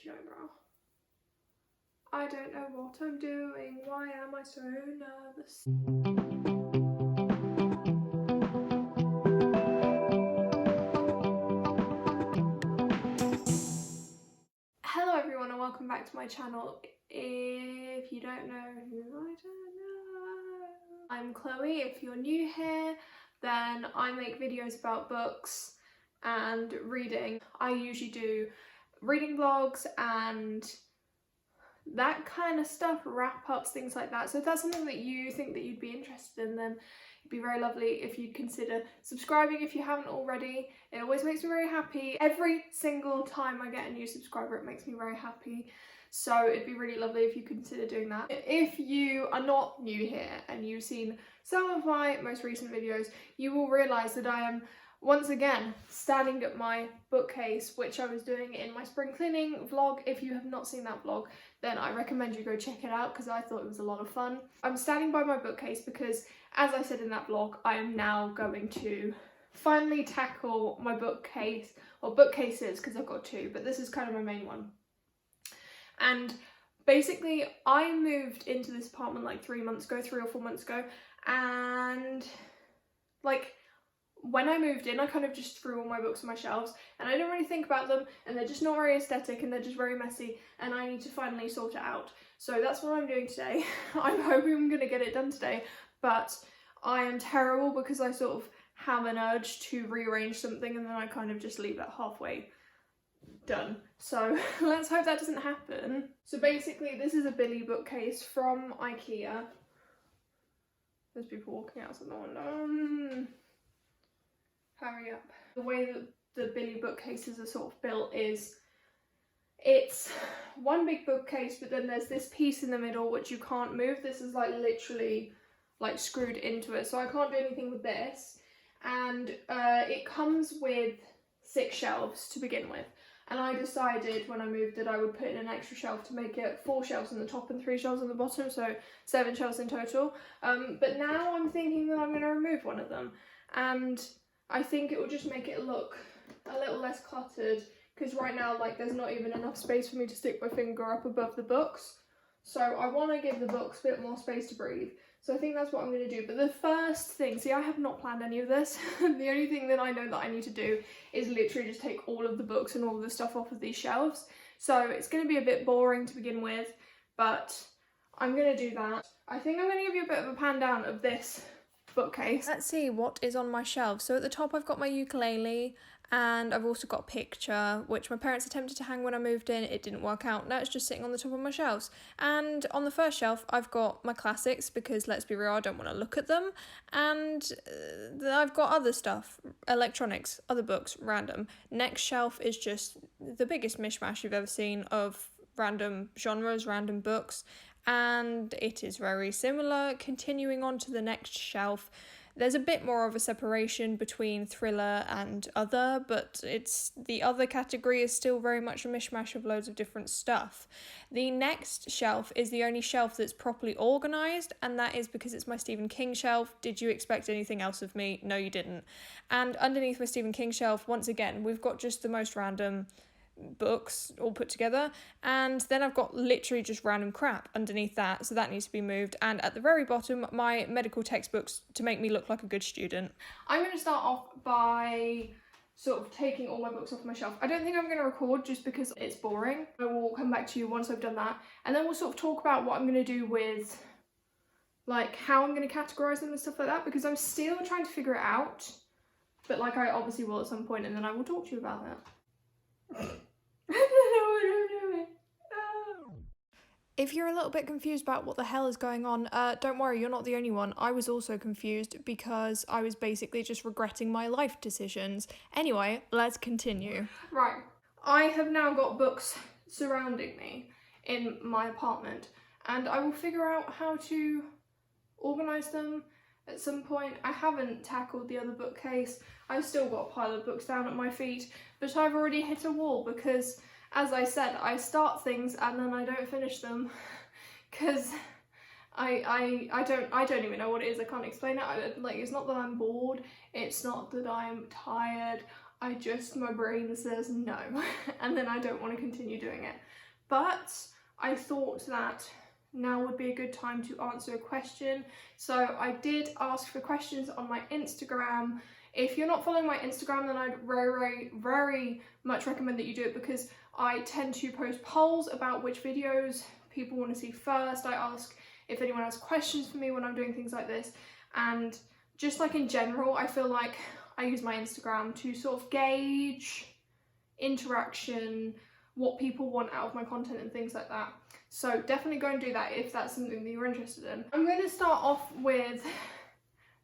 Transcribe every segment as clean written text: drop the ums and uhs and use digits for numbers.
bushy eyebrow. I don't know what I'm doing. Why am I so nervous? Hello everyone and welcome back to my channel. If you don't know who I don't know, I'm Chloe. If you're new here, then I make videos about books and reading. I usually do reading vlogs and that kind of stuff, wrap-ups, things like that. So if that's something that you think that you'd be interested in, then it'd be very lovely if you'd consider subscribing if you haven't already. It always makes me very happy. Every single time I get a new subscriber, it makes me very happy. So it'd be really lovely if you consider doing that. If you are not new here and you've seen some of my most recent videos, you will realise that I am once again standing at my bookcase, which I was doing in my spring cleaning vlog. If you have not seen that vlog, then I recommend you go check it out because I thought it was a lot of fun. I'm standing by my bookcase because, as I said in that vlog, I am now going to finally tackle my bookcase, or bookcases, because I've got two, but this is kind of my main one. And basically I moved into this apartment like 3 or 4 months ago, and like when I moved in, I kind of just threw all my books on my shelves and I didn't really think about them, and they're just not very aesthetic and they're just very messy, and I need to finally sort it out. So that's what I'm doing today. I'm hoping I'm going to get it done today, but I am terrible because I sort of have an urge to rearrange something and then I kind of just leave it halfway done. So let's hope that doesn't happen. So basically this is a Billy bookcase from IKEA. There's people walking outside the window. Hurry up. The way that the Billy bookcases are sort of built is it's one big bookcase, but then there's this piece in the middle which you can't move. This is like literally like screwed into it, so I can't do anything with this. And it comes with 6 shelves to begin with, and I decided when I moved that I would put in an extra shelf to make it 4 shelves on the top and 3 shelves on the bottom, so 7 shelves in total. But now I'm thinking that I'm going to remove one of them, and I think it will just make it look a little less cluttered, because right now like there's not even enough space for me to stick my finger up above the books. So I want to give the books a bit more space to breathe. So I think that's what I'm going to do. But the first thing, see, I have not planned any of this. The only thing that I know that I need to do is literally just take all of the books and all of the stuff off of these shelves. So it's going to be a bit boring to begin with, but I'm going to do that. I think I'm going to give you a bit of a pan down of this bookcase. Let's see what is on my shelf. So at the top I've got my ukulele, and I've also got a picture which my parents attempted to hang when I moved in. It didn't work out. Now it's just sitting on the top of my shelves. And on the first shelf I've got my classics, because let's be real, I don't want to look at them. And I've got other stuff, electronics, other books, random. Next shelf is just the biggest mishmash you've ever seen of random genres, random books, and it is very similar. Continuing on to the next shelf, there's a bit more of a separation between thriller and other, but the other category is still very much a mishmash of loads of different stuff. The next shelf is the only shelf that's properly organised, and that is because it's my Stephen King shelf. Did you expect anything else of me? No, you didn't. And underneath my Stephen King shelf, once again, we've got just the most random books all put together, and then I've got literally just random crap underneath that, so that needs to be moved. And at the very bottom, my medical textbooks to make me look like a good student. I'm going to start off by sort of taking all my books off my shelf. I don't think I'm going to record just because it's boring. I will come back to you once I've done that, and then we'll sort of talk about what I'm going to do with like how I'm going to categorize them and stuff like that, because I'm still trying to figure it out, but like I obviously will at some point, and then I will talk to you about that. I don't know what I'm doing. Oh. If you're a little bit confused about what the hell is going on, don't worry, you're not the only one. I was also confused because I was basically just regretting my life decisions. Anyway, let's continue. Right, I have now got books surrounding me in my apartment, and I will figure out how to organise them at some point. I haven't tackled the other bookcase. I've still got a pile of books down at my feet, but I've already hit a wall because, as I said, I start things and then I don't finish them because I don't even know what it is. I can't explain it. Like, it's not that I'm bored, it's not that I'm tired. my brain says no, and then I don't want to continue doing it. But I thought that now would be a good time to answer a question. So I did ask for questions on my Instagram. If you're not following my Instagram, then I'd very much recommend that you do it, because I tend to post polls about which videos people want to see first. I ask if anyone has questions for me when I'm doing things like this, and just like in general, I feel like I use my Instagram to sort of gauge interaction, what people want out of my content and things like that. So definitely go and do that if that's something that you're interested in. I'm going to start off with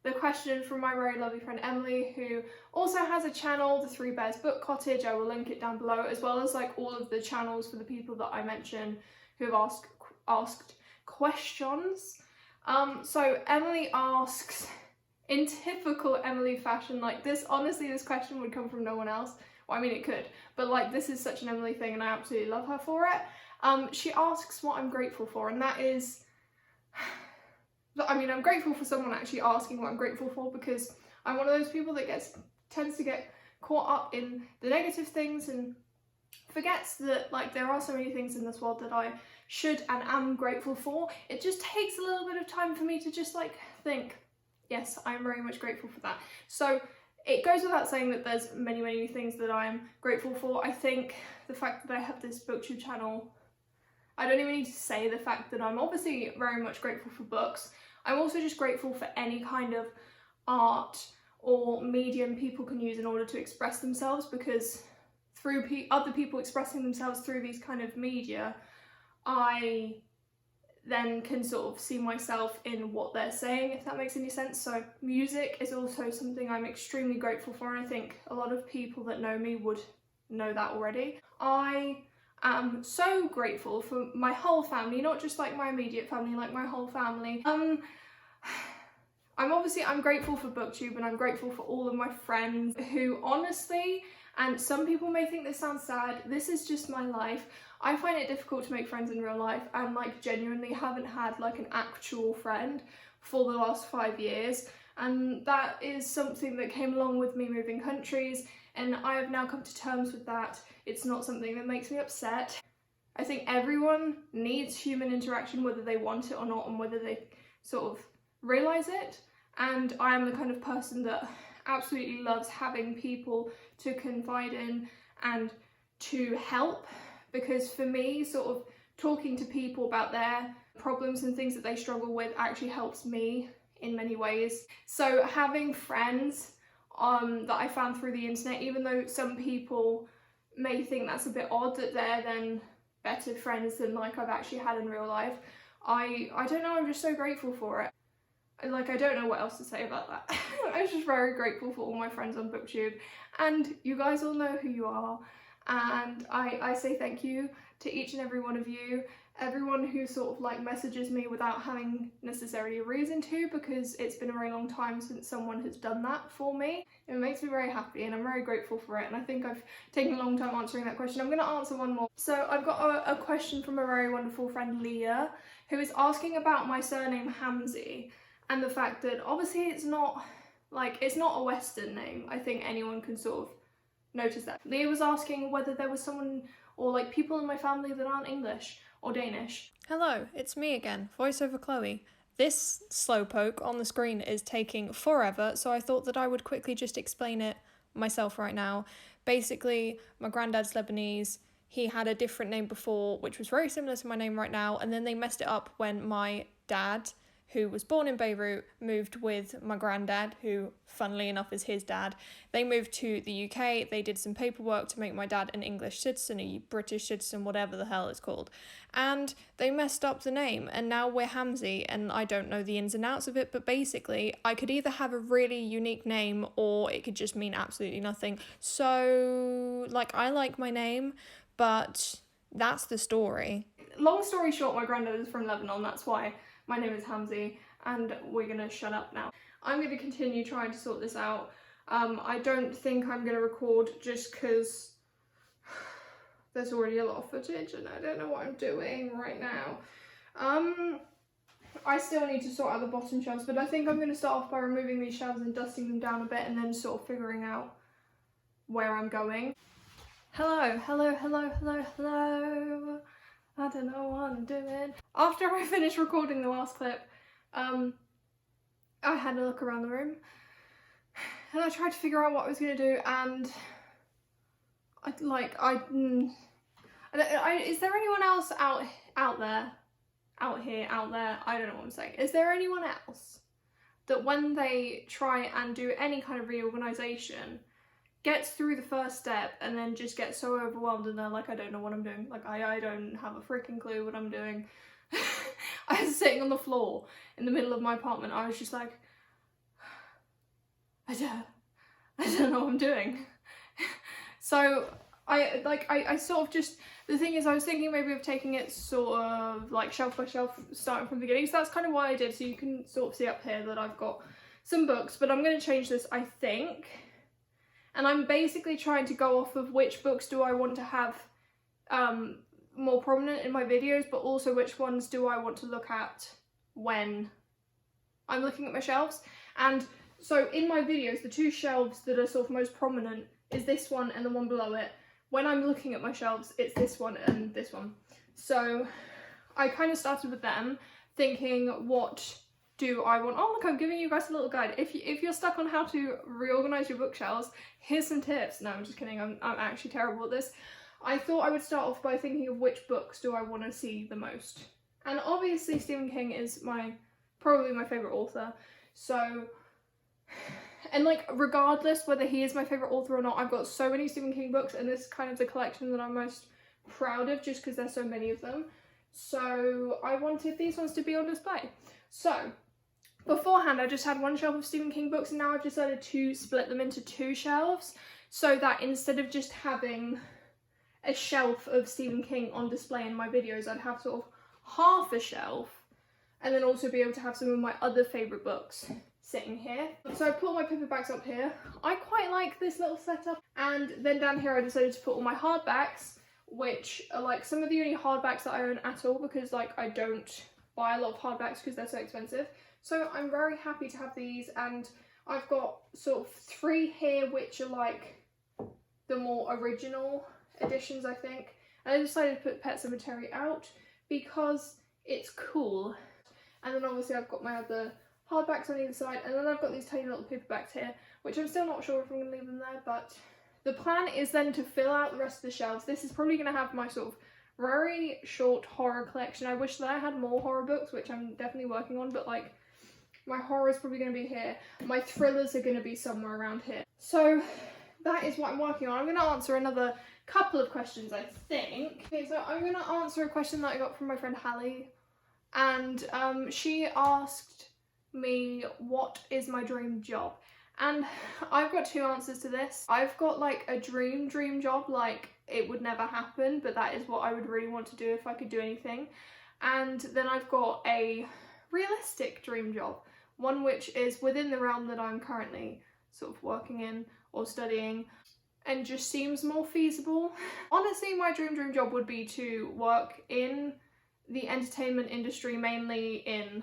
the question from my very lovely friend Emily, who also has a channel, the Three Bears Book Cottage. I will link it down below, as well as like all of the channels for the people that I mentioned who have asked questions. So Emily asks, in typical Emily fashion, like this, honestly, this question would come from no one else. Well, I mean, it could, but like this is such an Emily thing and I absolutely love her for it. She asks what I'm grateful for, and that is, I mean, I'm grateful for someone actually asking what I'm grateful for, because I'm one of those people that tends to get caught up in the negative things and forgets that like there are so many things in this world that I should and am grateful for. It just takes a little bit of time for me to just like think, yes, I'm very much grateful for that. So it goes without saying that there's many things that I'm grateful for. I think the fact that I have this booktube channel, I don't even need to say the fact that I'm obviously very much grateful for books. I'm also just grateful for any kind of art or medium people can use in order to express themselves, because through other people expressing themselves through these kind of media, I then can sort of see myself in what they're saying, if that makes any sense. So music is also something I'm extremely grateful for, and I think a lot of people that know me would know that already. I am so grateful for my whole family, not just like my immediate family, like my whole family. I'm grateful for booktube, and I'm grateful for all of my friends who honestly, and some people may think this sounds sad, this is just my life. I find it difficult to make friends in real life, and like genuinely haven't had like an actual friend for the last 5 years, and that is something that came along with me moving countries, and I have now come to terms with that. It's not something that makes me upset. I think everyone needs human interaction, whether they want it or not, and whether they sort of realise it, and I am the kind of person that absolutely loves having people to confide in and to help, because for me, sort of talking to people about their problems and things that they struggle with actually helps me in many ways. So having friends that I found through the internet, even though some people may think that's a bit odd that they're then better friends than like I've actually had in real life, I don't know, I'm just so grateful for it. Like, I don't know what else to say about that. I'm just very grateful for all my friends on booktube, and you guys all know who you are, and I say thank you to each and every one of you, everyone who sort of like messages me without having necessarily a reason to, because it's been a very long time since someone has done that for me. It makes me very happy and I'm very grateful for it, and I think I've taken a long time answering that question. I'm going to answer one more. So I've got a question from a very wonderful friend, Leah, who is asking about my surname Hamzy, and the fact that obviously it's not a Western name. I think anyone can sort of notice that. Leah was asking whether there was someone or like people in my family that aren't English or Danish. Hello, it's me again, voiceover Chloe. This slowpoke on the screen is taking forever, so I thought that I would quickly just explain it myself right now. Basically, my granddad's Lebanese. He had a different name before, which was very similar to my name right now, and then they messed it up when my dad, who was born in Beirut, moved with my granddad, who funnily enough is his dad. They moved to the UK, they did some paperwork to make my dad an English citizen, a British citizen, whatever the hell it's called. And they messed up the name, and now we're Hamzy, and I don't know the ins and outs of it, but basically I could either have a really unique name or it could just mean absolutely nothing. So, like, I like my name, but that's the story. Long story short, my granddad is from Lebanon, that's why my name is Hamzy, and we're gonna shut up now. I'm gonna continue trying to sort this out. I don't think I'm gonna record just because there's already a lot of footage and I don't know what I'm doing right now. I still need to sort out the bottom shelves, but I think I'm gonna start off by removing these shelves and dusting them down a bit, and then sort of figuring out where I'm going. Hello, hello, hello, hello, hello. I don't know what I'm doing. After I finished recording the last clip, I had a look around the room and I tried to figure out what I was gonna do, and is there anyone else out there, I don't know what I'm saying. Is there anyone else that when they try and do any kind of reorganisation gets through the first step and then just gets so overwhelmed and they're like, I don't know what I'm doing, like I don't have a freaking clue what I'm doing. I was sitting on the floor in the middle of my apartment, I was just like, I don't know what I'm doing. So I sort of just, the thing is I was thinking maybe of taking it sort of like shelf by shelf starting from the beginning, so that's kind of what I did. So you can sort of see up here that I've got some books, but I'm going to change this, I think. And I'm basically trying to go off of which books do I want to have more prominent in my videos, but also which ones do I want to look at when I'm looking at my shelves. And so in my videos, the two shelves that are sort of most prominent is this one and the one below it. When I'm looking at my shelves, it's this one and this one. So I kind of started with them, thinking, what do I want? Oh look, I'm giving you guys a little guide. If you're stuck on how to reorganize your bookshelves, here's some tips. No, I'm just kidding, I'm actually terrible at this. I thought I would start off by thinking of which books do I want to see the most. And obviously Stephen King is probably my favourite author. So, and like regardless whether he is my favourite author or not, I've got so many Stephen King books, and this is kind of the collection that I'm most proud of just because there's so many of them. So I wanted these ones to be on display. So beforehand I just had one shelf of Stephen King books, and now I've decided to split them into two shelves so that instead of just having a shelf of Stephen King on display in my videos, I'd have sort of half a shelf and then also be able to have some of my other favourite books sitting here. So I put all my paperbacks up here. I quite like this little setup, and then down here I decided to put all my hardbacks, which are like some of the only hardbacks that I own at all, because like I don't buy a lot of hardbacks because they're so expensive. So I'm very happy to have these, and I've got sort of 3 here which are like the more original editions, I think. And I decided to put Pet Cemetery out because it's cool. And then obviously I've got my other hardbacks on either side, and then I've got these tiny little paperbacks here, which I'm still not sure if I'm going to leave them there, but the plan is then to fill out the rest of the shelves. This is probably going to have my sort of very short horror collection. I wish that I had more horror books, which I'm definitely working on, but like my horror is probably going to be here. My thrillers are going to be somewhere around here. So that is what I'm working on. I'm going to answer another couple of questions, I think. Okay, so I'm going to answer a question that I got from my friend Hallie, and she asked me what is my dream job, and I've got 2 answers to this. I've got like a dream job, like it would never happen, but that is what I would really want to do if I could do anything. And then I've got a realistic dream job, one which is within the realm that I'm currently sort of working in or studying and just seems more feasible. Honestly, my dream job would be to work in the entertainment industry, mainly in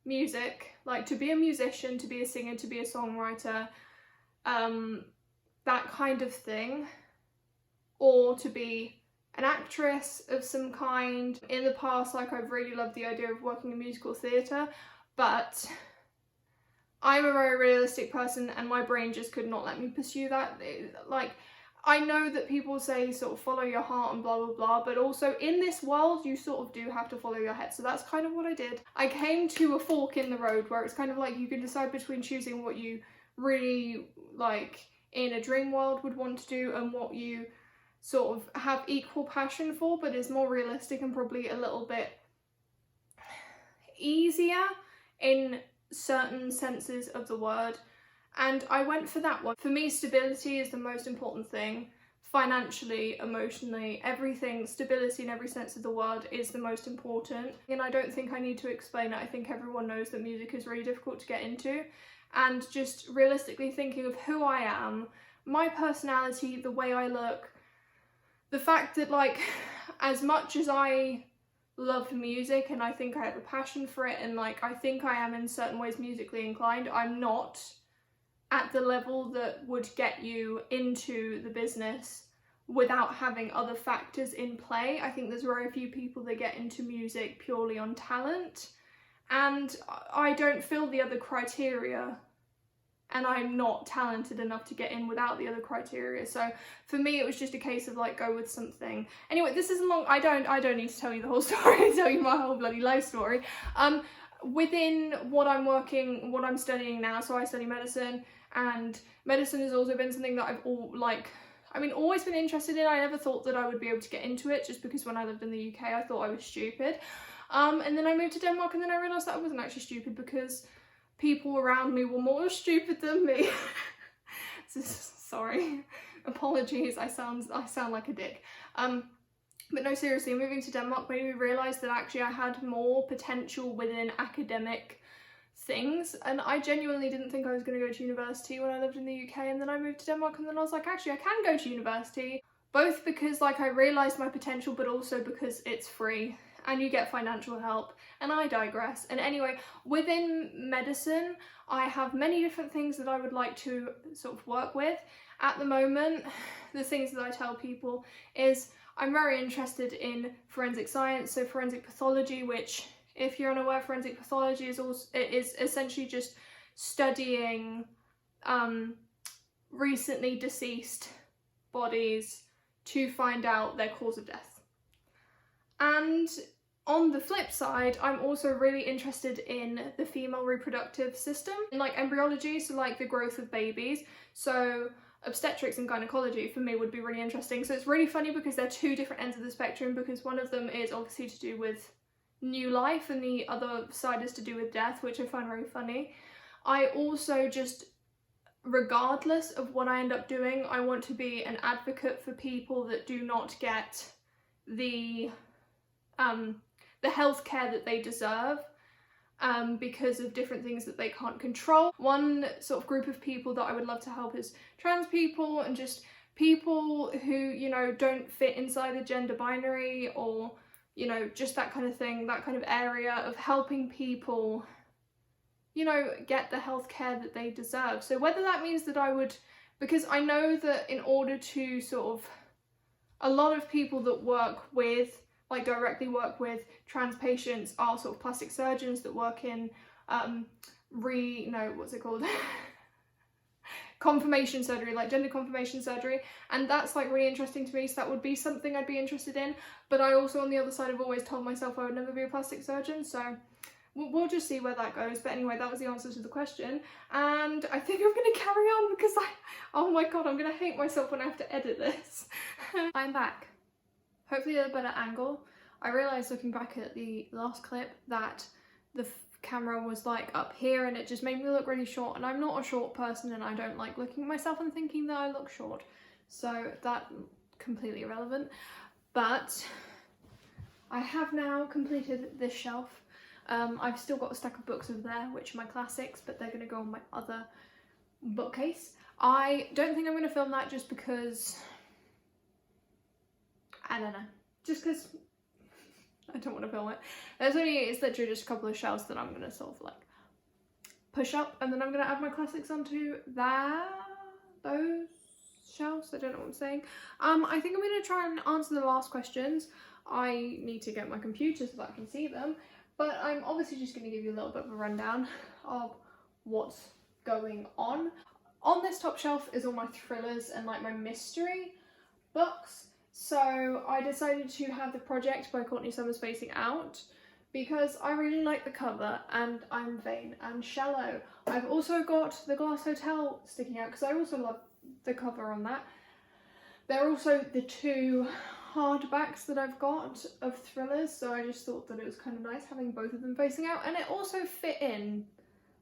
music, like to be a musician, to be a singer, to be a songwriter, that kind of thing, or to be an actress of some kind. In the past, like I've really loved the idea of working in musical theatre, but I'm a very realistic person and my brain just could not let me pursue that. Like, I know that people say sort of follow your heart and blah blah blah, but also in this world you sort of do have to follow your head, so that's kind of what I did. I came to a fork in the road where it's kind of like you can decide between choosing what you really like in a dream world would want to do and what you sort of have equal passion for but is more realistic and probably a little bit easier in certain senses of the word. And I went for that one. For me, stability is the most important thing. Financially, emotionally, everything, stability in every sense of the word is the most important. And I don't think I need to explain it. I think everyone knows that music is really difficult to get into. And just realistically thinking of who I am, my personality, the way I look, the fact that like, as much as I love music and I think I have a passion for it and like I think I am in certain ways musically inclined, I'm not at the level that would get you into the business without having other factors in play. I think there's very few people that get into music purely on talent, and I don't fill the other criteria, and I'm not talented enough to get in without the other criteria. So for me, it was just a case of like, go with something. Anyway, this isn't long. I don't need to tell you the whole story, tell you my whole bloody life story. Within what I'm studying now, so I study medicine, and medicine has also been something that I've always been interested in. I never thought that I would be able to get into it, just because when I lived in the UK, I thought I was stupid. And then I moved to Denmark, and then I realised that I wasn't actually stupid, because people around me were more stupid than me. Sorry, apologies, I sound like a dick. But no, seriously, moving to Denmark made me realise that actually I had more potential within academic things, and I genuinely didn't think I was going to go to university when I lived in the UK, and then I moved to Denmark, and then I was like, actually I can go to university, both because like I realised my potential, but also because it's free and you get financial help, and I digress. And anyway, within medicine, I have many different things that I would like to sort of work with. At the moment, the things that I tell people is I'm very interested in forensic science, so forensic pathology, which, if you're unaware, forensic pathology is essentially just studying recently deceased bodies to find out their cause of death. And on the flip side, I'm also really interested in the female reproductive system, in like embryology, so like the growth of babies. So obstetrics and gynecology for me would be really interesting. So it's really funny because they're two different ends of the spectrum, because one of them is obviously to do with new life and the other side is to do with death, which I find very funny. I also just, regardless of what I end up doing, I want to be an advocate for people that do not get the healthcare that they deserve because of different things that they can't control. One sort of group of people that I would love to help is trans people, and just people who, you know, don't fit inside a gender binary, or, you know, just that kind of thing, that kind of area of helping people, you know, get the healthcare that they deserve. So whether that means that I would, because I know that in order to sort of, a lot of people that work with, like directly work with trans patients are sort of plastic surgeons that work in confirmation surgery, like gender confirmation surgery, and that's like really interesting to me, so that would be something I'd be interested in. But I also, on the other side, have always told myself I would never be a plastic surgeon, so we'll just see where that goes. But anyway, that was the answer to the question, and I think I'm gonna carry on because oh my god, I'm gonna hate myself when I have to edit this. I'm back. Hopefully at a better angle. I realised looking back at the last clip that the camera was like up here, and it just made me look really short, and I'm not a short person, and I don't like looking at myself and thinking that I look short, so that's completely irrelevant. But I have now completed this shelf. I've still got a stack of books over there, which are my classics, but they're going to go on my other bookcase. I don't think I'm going to film that just because, I don't know, just because I don't want to film it. It's literally just a couple of shelves that I'm going to sort of like push up, and then I'm going to add my classics onto those shelves. I don't know what I'm saying. I think I'm going to try and answer the last questions. I need to get my computer so that I can see them, but I'm obviously just going to give you a little bit of a rundown of what's going on. On this top shelf is all my thrillers and like my mystery books. So I decided to have The Project by Courtney Summers facing out because I really like the cover and I'm vain and shallow. I've also got The Glass Hotel sticking out because I also love the cover on that. There are also the two hardbacks that I've got of thrillers, so I just thought that it was kind of nice having both of them facing out, and it also fit in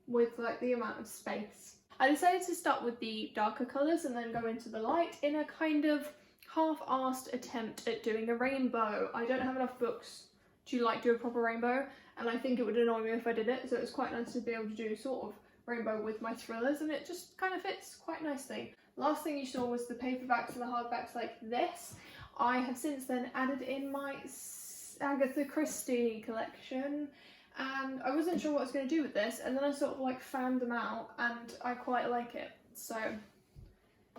with like the amount of space. I decided to start with the darker colours and then go into the light in a kind of half-assed attempt at doing a rainbow. I don't have enough books to like do a proper rainbow, and I think it would annoy me if I did it, so it's quite nice to be able to do sort of rainbow with my thrillers, and it just kind of fits quite nicely. Last thing you saw was the paperbacks and the hardbacks like this. I have since then added in my Agatha Christie collection, and I wasn't sure what I was going to do with this, and then I sort of like found them out and I quite like it. So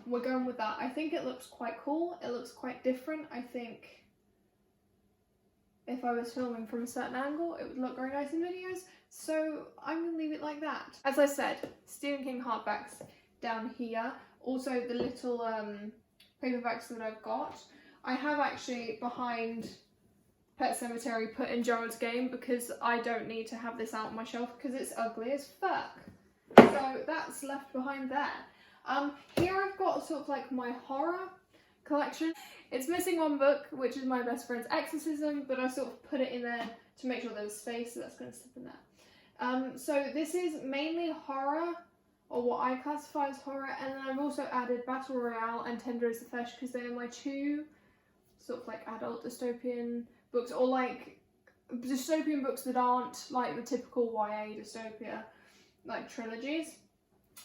we're going with that. I think it looks quite cool. It looks quite different. I think if I was filming from a certain angle, it would look very nice in videos. So I'm gonna leave it like that. As I said, Stephen King hardbacks down here. Also the little paperbacks that I've got. I have actually behind Pet Sematary put in Gerald's Game because I don't need to have this out on my shelf because it's ugly as fuck. So that's left behind there. Here I've got sort of like my horror collection. It's missing one book, which is my best friend's Exorcism, but I sort of put it in there to make sure there was space, so that's going to slip in there. So this is mainly horror, or what I classify as horror, and then I've also added Battle Royale and Tender as the Flesh because they are my two sort of like adult dystopian books, or like dystopian books that aren't like the typical YA dystopia like trilogies.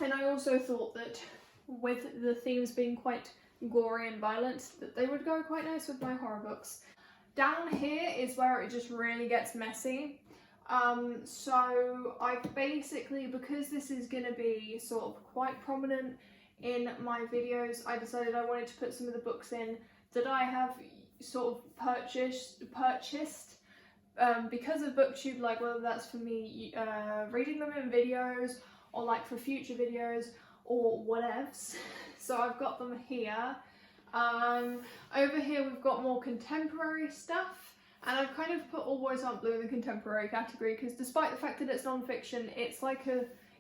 And I also thought that with the themes being quite gory and violent, that they would go quite nice with my horror books. Down here is where it just really gets messy. So I basically, because this is going to be sort of quite prominent in my videos, I decided I wanted to put some of the books in that I have sort of purchased because of BookTube, like whether that's for me reading them in videos or like for future videos or whatevs. So I've got them here. Over here we've got more contemporary stuff, and I've kind of put All Boys Aren't Blue in the contemporary category because despite the fact that it's non-fiction, it's like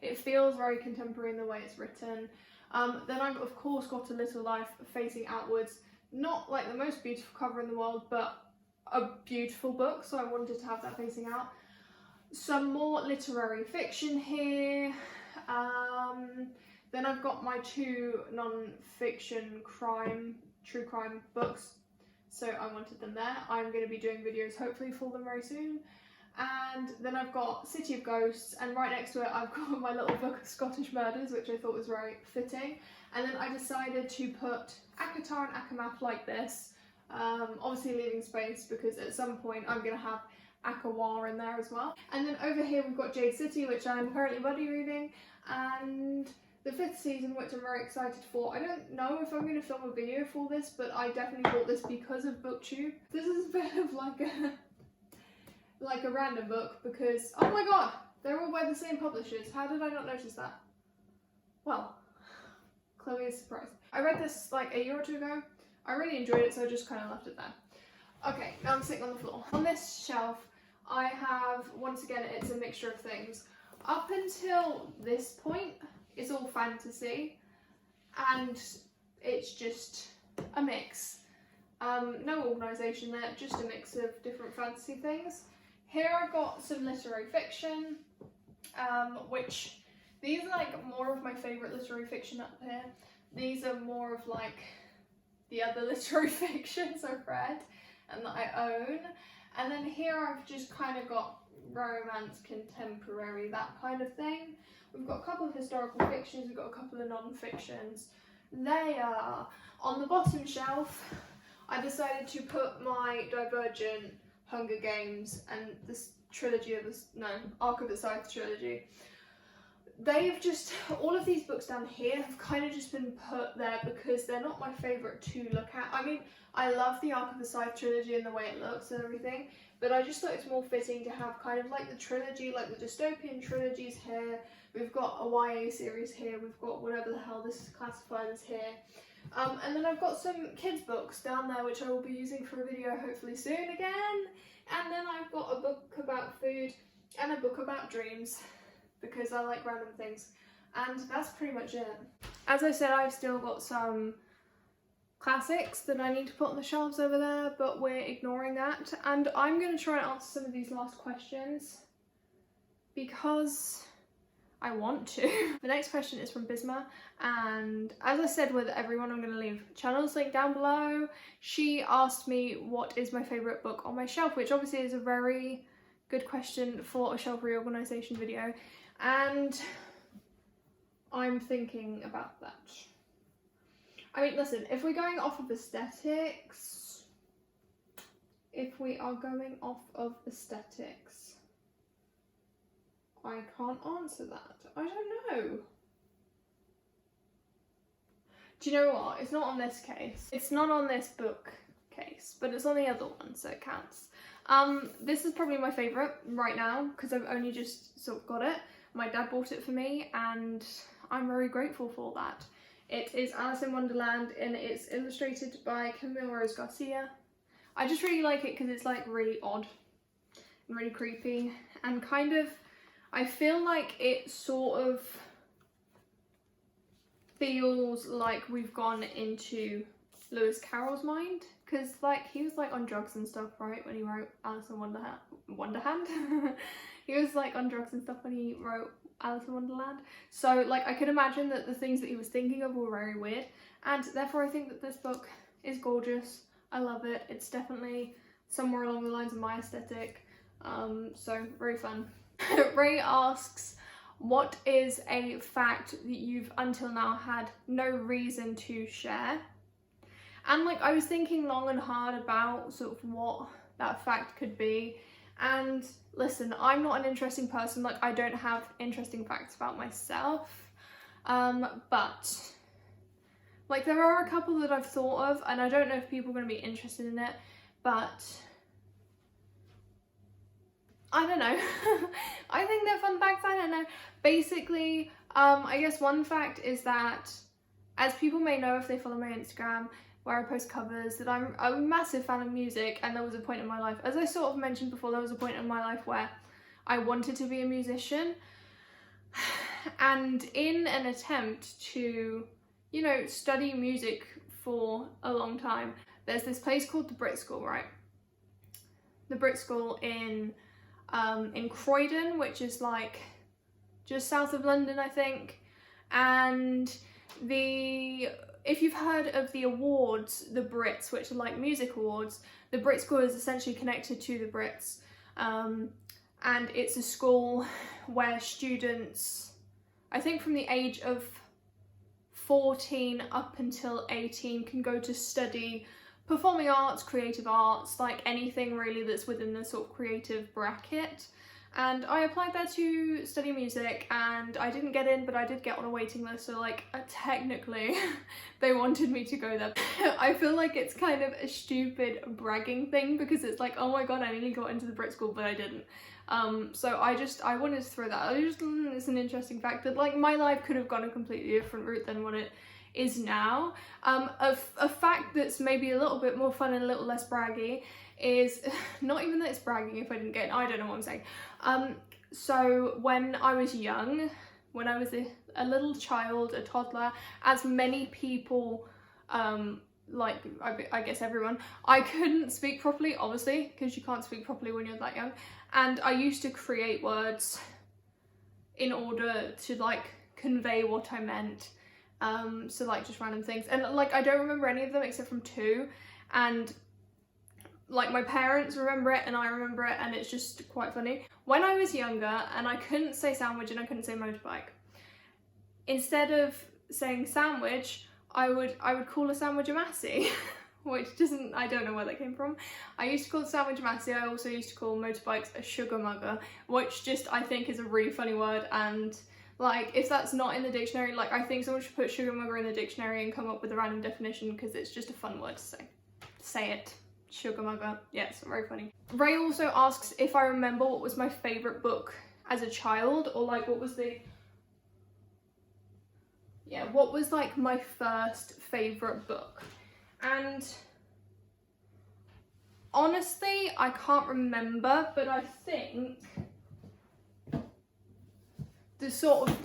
it feels very contemporary in the way it's written. Then I've of course got A Little Life Facing Outwards, not like the most beautiful cover in the world, but a beautiful book, so I wanted to have that facing out. Some more literary fiction here. Then I've got my two non-fiction true crime books, so I wanted them there. I'm going to be doing videos hopefully for them very soon. And then I've got City of Ghosts, and right next to it I've got my little book of Scottish murders, which I thought was very fitting. And then I decided to put Akatar and Akamath like this, obviously leaving space because at some point I'm going to have Akawar in there as well. And then over here we've got Jade City, which I'm currently buddy reading, and the 5th season, which I'm very excited for. I don't know if I'm going to film a video for this, but I definitely bought this because of BookTube. This is a bit of like a random book because, oh my god, they're all by the same publishers. How did I not notice that? Well, Chloe is surprised. I read this like a year or two ago. I really enjoyed it, so I just kind of left it there. Okay, now I'm sitting on the floor. On this shelf, I have, once again, it's a mixture of things. Up until this point, it's all fantasy, and it's just a mix. No organisation there, just a mix of different fantasy things. Here I've got some literary fiction, which these are like more of my favourite literary fiction up here. These are more of like the other literary fictions I've read and that I own. And then here I've just kind of got romance, contemporary, that kind of thing. We've got a couple of historical fictions, we've got a couple of non-fictions. They are on the bottom shelf. I decided to put my Divergent, Hunger Games, and this trilogy of this, no, Arc of the Scythe trilogy. They've just, all of these books down here have kind of just been put there because they're not my favourite to look at. I mean, I love the Arc of the Scythe trilogy and the way it looks and everything, but I just thought it's more fitting to have kind of like the trilogy, like the dystopian trilogies here. We've got a YA series here, we've got whatever the hell this is classified as here. And then I've got some kids books down there which I will be using for a video hopefully soon again. And then I've got a book about food and a book about dreams because I like random things. And that's pretty much it. As I said, I've still got some classics that I need to put on the shelves over there, but we're ignoring that. And I'm going to try and answer some of these last questions because I want to. The next question is from Bisma, and as I said with everyone, I'm going to leave channels link down below. She asked me what is my favourite book on my shelf, which obviously is a very good question for a shelf reorganisation video, and I'm thinking about that. I mean, listen, if we're going off of aesthetics, I can't answer that. I don't know. Do you know what? It's not on this case. It's not on this book case, but it's on the other one, so it counts. This is probably my favourite right now because I've only just sort of got it. My dad bought it for me and I'm very grateful for that. It is Alice in Wonderland and it's illustrated by Camille Rose Garcia. I just really like it because it's like really odd and really creepy and kind of, I feel like it sort of feels like we've gone into Lewis Carroll's mind, because like he was like on drugs and stuff, right, when he wrote Alice in Wonderland. He was like on drugs and stuff when he wrote Alice in Wonderland, so like I could imagine that the things that he was thinking of were very weird, and therefore I think that this book is gorgeous. I love it. It's definitely somewhere along the lines of my aesthetic, so very fun. Ray asks, what is a fact that you've until now had no reason to share? And like I was thinking long and hard about sort of what that fact could be, and listen, I'm not an interesting person, like I don't have interesting facts about myself, but like there are a couple that I've thought of and I don't know if people are going to be interested in it, but I don't know. I think they're fun facts, I don't know. Basically, I guess one fact is that, as people may know if they follow my Instagram, where I post covers, that I'm a massive fan of music, and there was a point in my life, as I sort of mentioned before, there was a point in my life where I wanted to be a musician, and in an attempt to, you know, study music for a long time, there's this place called the Brit School, right? The Brit School in Croydon, which is like just south of London, I think, and if you've heard of the awards, the Brits, which are like music awards, the Brit School is essentially connected to the Brits, and it's a school where students, I think from the age of 14 up until 18, can go to study performing arts, creative arts, like anything really that's within the sort of creative bracket. And I applied there to study music and I didn't get in, but I did get on a waiting list, so like technically they wanted me to go there. I feel like it's kind of a stupid bragging thing because it's like, oh my god, I nearly got into the Brit School but I didn't. So I wanted to throw that out. It's an interesting fact that like my life could have gone a completely different route than what it is now. A fact that's maybe a little bit more fun and a little less braggy is, not even that it's bragging if I didn't get it, I don't know what I'm saying. So when I was young, when I was a little child, a toddler, as many people, like I guess everyone, I couldn't speak properly, obviously, because you can't speak properly when you're that young, and I used to create words in order to like convey what I meant. So like just random things, and like I don't remember any of them except from 2, and like my parents remember it and I remember it, and it's just quite funny. When I was younger and I couldn't say sandwich and I couldn't say motorbike, instead of saying sandwich, I would call a sandwich a massey, which doesn't, I don't know where that came from. I used to call sandwich a massey. I also used to call motorbikes a sugar mugger, which just I think is a really funny word, and like if that's not in the dictionary, like I think someone should put sugar mugger in the dictionary and come up with a random definition, because it's just a fun word to say. Say it. Sugar mugger. Yeah, it's very funny. Ray also asks if I remember what was my favourite book as a child, or like what was like my first favourite book. And honestly, I can't remember, but I think the sort of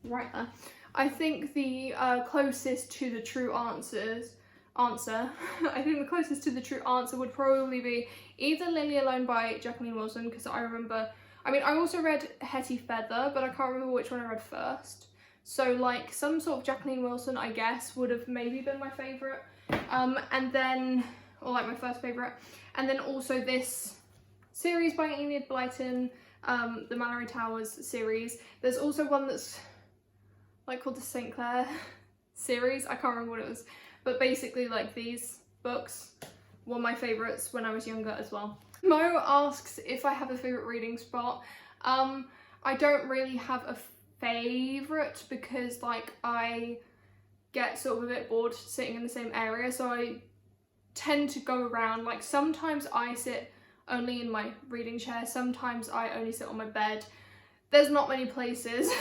right there, I think the closest to the true answer I think the closest to the true answer would probably be either Lily Alone by Jacqueline Wilson, because I remember, I mean I also read Hetty Feather, but I can't remember which one I read first, so like some sort of Jacqueline Wilson I guess would have maybe been my favourite, and then, or like my first favourite, and then also this series by Enid Blyton, the Mallory Towers series. There's also one that's like called the St. Clair series, I can't remember what it was. But basically, like, these books were my favourites when I was younger as well. Mo asks if I have a favourite reading spot. I don't really have a favourite because, like, I get sort of a bit bored sitting in the same area, so I tend to go around. Like sometimes I sit only in my reading chair, sometimes I only sit on my bed. There's not many places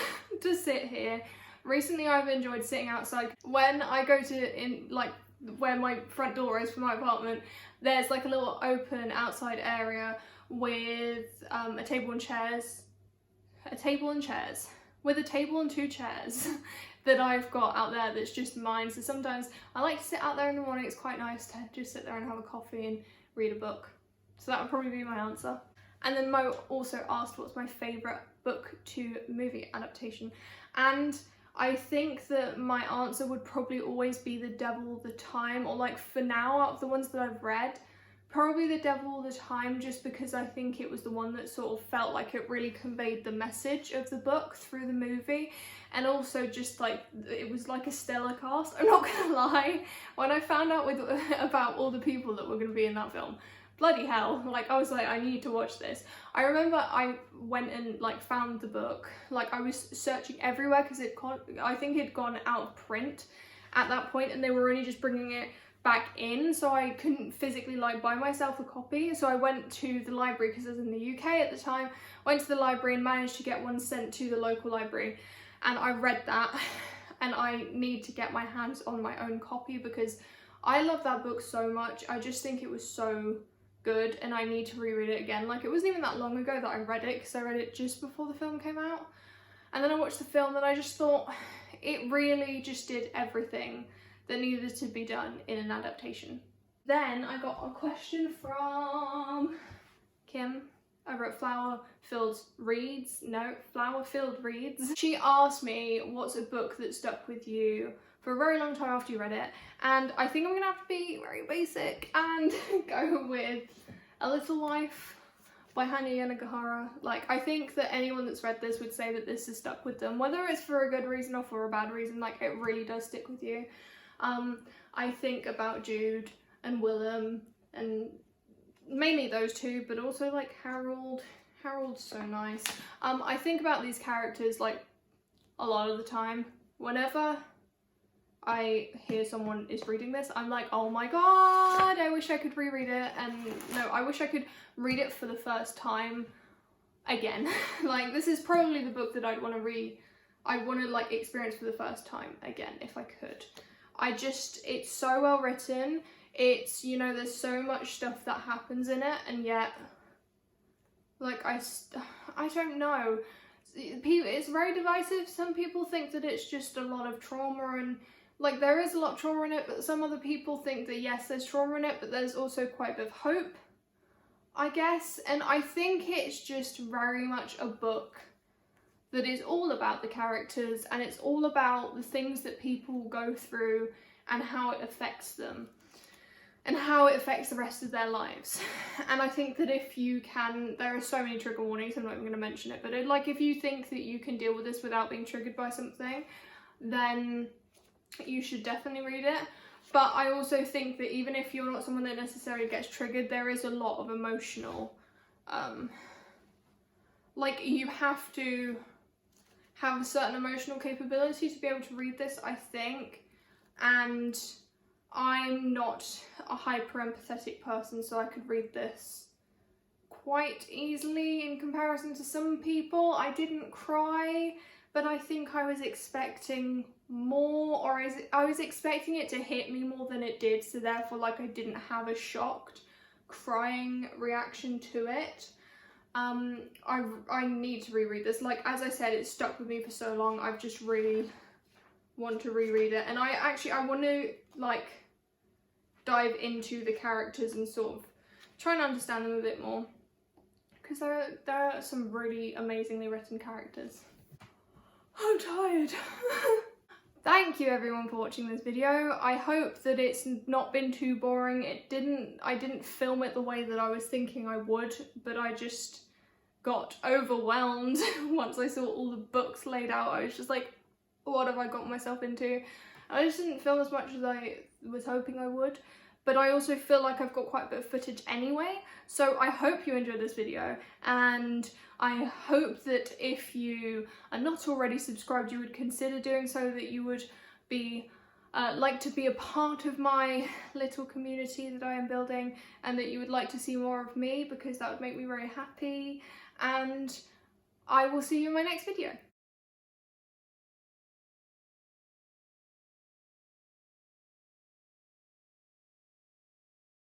to sit here. Recently I've enjoyed sitting outside. When I go to like where my front door is for my apartment, there's like a little open outside area with a table and two chairs that I've got out there that's just mine. So sometimes I like to sit out there in the morning. It's quite nice to just sit there and have a coffee and read a book. So that would probably be my answer. And then Mo also asked what's my favourite book to movie adaptation. And I think that my answer would probably always be The Devil All the Time, or like for now, out of the ones that I've read, probably The Devil All the Time, just because I think it was the one that sort of felt like it really conveyed the message of the book through the movie. And also just like, it was like a stellar cast. I'm not gonna lie, when I found out about all the people that were gonna be in that film, bloody hell, like I was like, I need to watch this. I remember I went and like found the book, like I was searching everywhere because I think it'd gone out of print at that point and they were only just bringing it back in, so I couldn't physically like buy myself a copy. So I went to the library because I was in the UK at the time, went to the library and managed to get one sent to the local library, and I read that and I need to get my hands on my own copy because I love that book so much. I just think it was so good and I need to reread it again. Like it wasn't even that long ago that I read it because I read it just before the film came out, and then I watched the film and I just thought it really just did everything that needed to be done in an adaptation. Then I got a question from Kim. I wrote Flower Filled Reads. She asked me what's a book that stuck with you for a very long time after you read it, and I think I'm gonna have to be very basic and go with A Little Life by Hanya Yanagihara. Like I think that anyone that's read this would say that this has stuck with them, whether it's for a good reason or for a bad reason. Like it really does stick with you. I think about Jude and Willem, and mainly those two, but also like Harold. Harold's so nice. I think about these characters like a lot of the time. Whenever I hear someone is reading this, I'm like, oh my god, I wish I could reread it. And no, I wish I could read it for the first time again. Like this is probably the book that I'd want to like experience for the first time again if I could. It's so well written. It's, you know, there's so much stuff that happens in it, and yet like I don't know, it's very divisive. Some people think that it's just a lot of trauma, and like there is a lot of trauma in it, but some other people think that yes, there's trauma in it, but there's also quite a bit of hope, I guess. And I think it's just very much a book that is all about the characters, and it's all about the things that people go through and how it affects them and how it affects the rest of their lives. And I think that if you can, there are so many trigger warnings, I'm not even going to mention it, but like if you think that you can deal with this without being triggered by something, then you should definitely read it. But I also think that even if you're not someone that necessarily gets triggered, there is a lot of emotional, like you have to have a certain emotional capability to be able to read this, I think. And I'm not a hyper empathetic person, so I could read this quite easily in comparison to some people. I didn't cry, but I think I was expecting more, or I was expecting it to hit me more than it did, so therefore like I didn't have a shocked crying reaction to it. I need to reread this. Like as I said, it's stuck with me for so long. I've just really want to reread it, and I want to like dive into the characters and sort of try and understand them a bit more, because there are some really amazingly written characters. I'm tired. Thank you everyone for watching this video. I hope that it's not been too boring. I didn't film it the way that I was thinking I would, but I just got overwhelmed once I saw all the books laid out. I was just like, what have I got myself into? I just didn't film as much as I was hoping I would, but I also feel like I've got quite a bit of footage anyway, so I hope you enjoyed this video, and I hope that if you are not already subscribed, you would consider doing so, that you would be like to be a part of my little community that I am building, and that you would like to see more of me, because that would make me very happy. And I will see you in my next video.